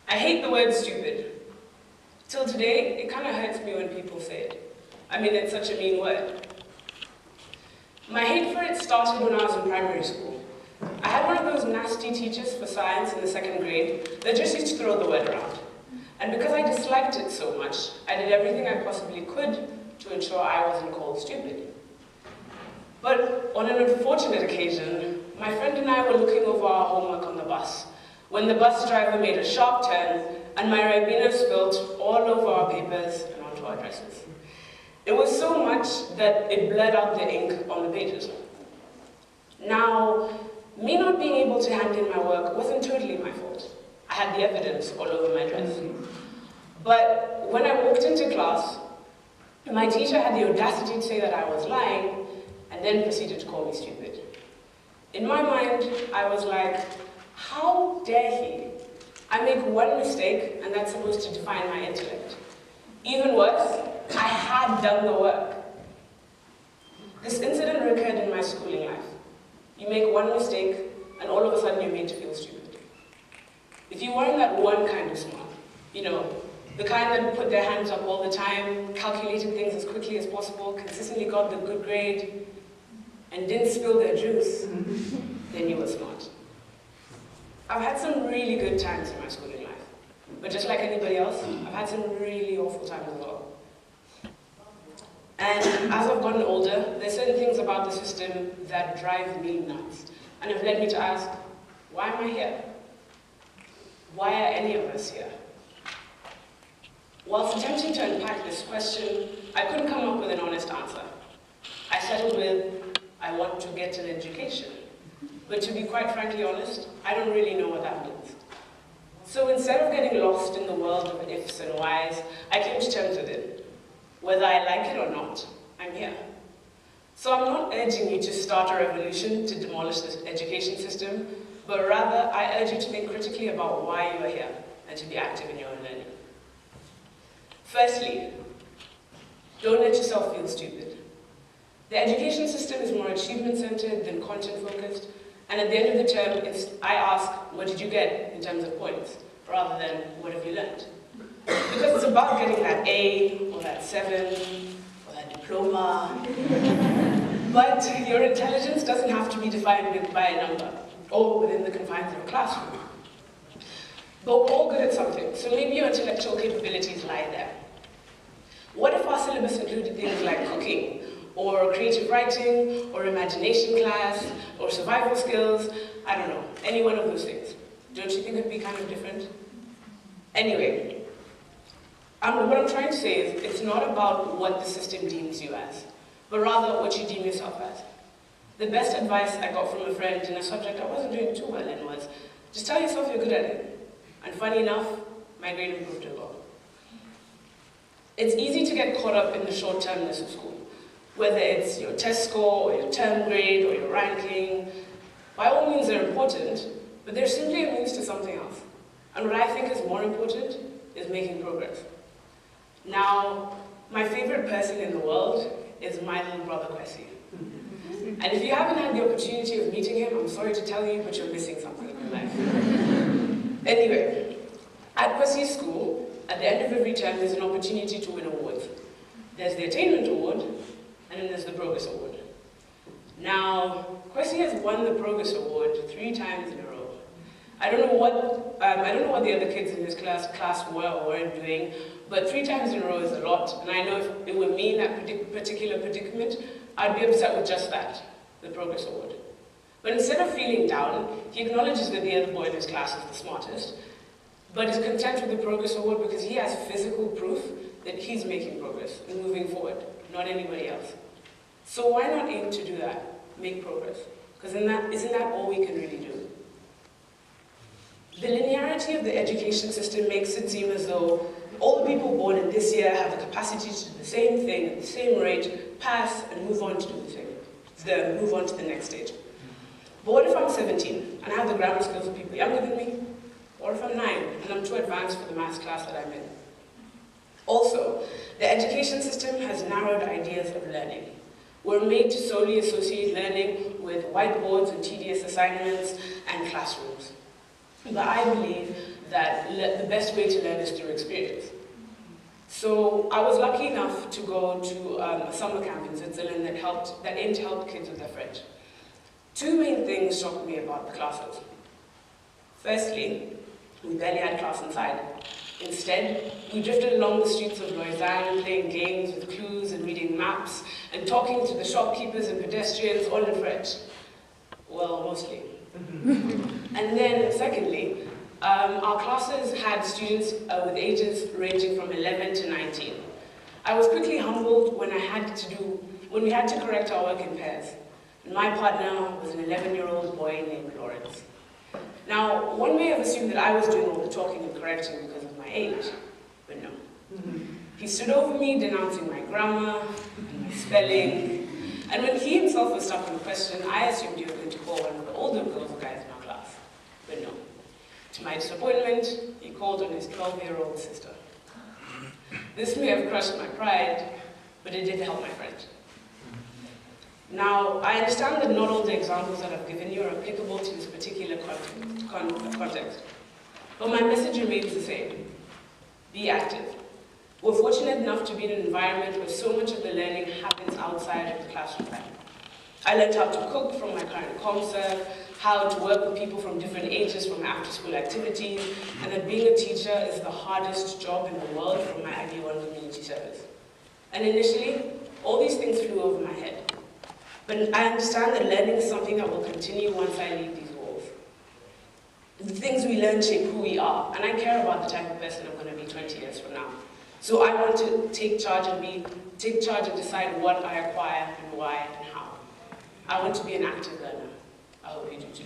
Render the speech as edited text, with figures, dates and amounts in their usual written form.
I hate the word stupid. Till today, it kind of hurts me when people say it. I mean, it's such a mean word. My hate for it started when I was in primary school. I had one of those nasty teachers for science in the 2nd grade that just used to throw the word around. And because I disliked it so much, I did everything I possibly could to ensure I wasn't called stupid. But on an unfortunate occasion, my friend and I were looking over our homework on the bus when the bus driver made a sharp turn and my Ribena spilled all over our papers and onto our dresses. It was so much that it blurred out the ink on the pages. Now, me not being able to hand in my work wasn't totally my fault. I had the evidence all over my dress. But when I walked into class, my teacher had the audacity to say that I was lying and then proceeded to call me stupid. In my mind, I was like, how dare he? I make one mistake and that's supposed to define my intellect. Even worse, I had done the work. This incident recurred in my schooling life. You make one mistake and all of a sudden you're made to feel stupid. If you weren't that one kind of smart, you know, the kind that put their hands up all the time, calculated things as quickly as possible, consistently got the good grade, and didn't spill their juice, then you were smart. I've had some really good times in my schooling life, but just like anybody else, I've had some really awful times as well. And as I've gotten older, there's certain things about the system that drive me nuts, and have led me to ask, why am I here? Why are any of us here? Whilst attempting to unpack this question, I couldn't come up with an honest answer. I settled with, I want to get an education. But to be quite frankly honest, I don't really know what that means. So instead of getting lost in the world of ifs and whys, I came to terms with it. Whether I like it or not, I'm here. So I'm not urging you to start a revolution to demolish this education system, but rather I urge you to think critically about why you are here and to be active in your own learning. Firstly, don't let yourself feel stupid. The education system is more achievement-centered than content-focused, and at the end of the term, I ask, what did you get in terms of points, rather than what have you learned? Because it's about getting that A, or that 7, or that diploma. But your intelligence doesn't have to be defined by a number, or within the confines of a classroom. But we're all good at something, so maybe your intellectual capabilities lie there. What if our syllabus included things like cooking, or creative writing, or imagination class, or survival skills? I don't know, any one of those things. Don't you think it would be kind of different? Anyway, what I'm trying to say is it's not about what the system deems you as, but rather what you deem yourself as. The best advice I got from a friend in a subject I wasn't doing too well in was, just tell yourself you're good at it. And funny enough, my grade improved a lot. It's easy to get caught up in the short-termness of school, whether it's your test score, or your term grade, or your ranking. By all means, they're important, but they're simply a means to something else. And what I think is more important is making progress. Now, my favorite person in the world is my little brother, Kwesi. And if you haven't had the opportunity of meeting him, I'm sorry to tell you, but you're missing something in your life. Anyway, at Kwesi's school, at the end of every term, there's an opportunity to win awards. There's the Attainment Award, and then there's the Progress Award. Now, Kwesi has won the Progress Award 3 times in a row. I don't know what the other kids in his class were or weren't doing, but 3 times in a row is a lot, and I know if it were me in that particular predicament, I'd be upset with just that, the Progress Award. But instead of feeling down, he acknowledges that the other boy in his class is the smartest, but is content with the Progress Award because he has physical proof that he's making progress and moving forward, not anybody else. So why not aim to do that, make progress? Because isn't that all we can really do? The linearity of the education system makes it seem as though all the people born in this year have the capacity to do the same thing at the same rate, pass, and move on to do the same, move on to the next stage. But what if I'm 17 and I have the grammar skills of people younger than me? Or if I'm 9 and I'm too advanced for the maths class that I'm in? Also, the education system has narrowed ideas of learning. We're made to solely associate learning with whiteboards and tedious assignments and classrooms. But I believe that the best way to learn is through experience. So I was lucky enough to go to a summer camp in Switzerland that aimed to help kids with their French. Two main things shocked me about the classes. Firstly, we barely had class inside. Instead, we drifted along the streets of Lausanne, playing games with clues and reading maps, and talking to the shopkeepers and pedestrians, all in French. Well, mostly. And then, secondly, our classes had students with ages ranging from 11 to 19. I was quickly humbled when we had to correct our work in pairs. And my partner was an 11-year-old boy named Lawrence. Now, one may have assumed that I was doing all the talking and correcting because of my age, but no. He stood over me denouncing my grammar and my spelling, and when he himself was stuck on a question, I assumed he was going to call one of the older girls or guys in our class, but no. To my disappointment, he called on his 12-year-old sister. This may have crushed my pride, but it did help my French. Now, I understand that not all the examples that I've given you are applicable to this particular context, but my message remains the same. Be active. We're fortunate enough to be in an environment where so much of the learning happens outside of the classroom time. I learned how to cook from my current ComServe, how to work with people from different ages from my after-school activities, and that being a teacher is the hardest job in the world from my IB1 community service. And initially, all these things flew over my head. But I understand that learning is something that will continue once I leave these walls. The things we learn shape who we are, and I care about the type of person I'm going to be 20 years from now. So I want to take charge and decide what I acquire and why and how. I want to be an active learner. I hope you do too.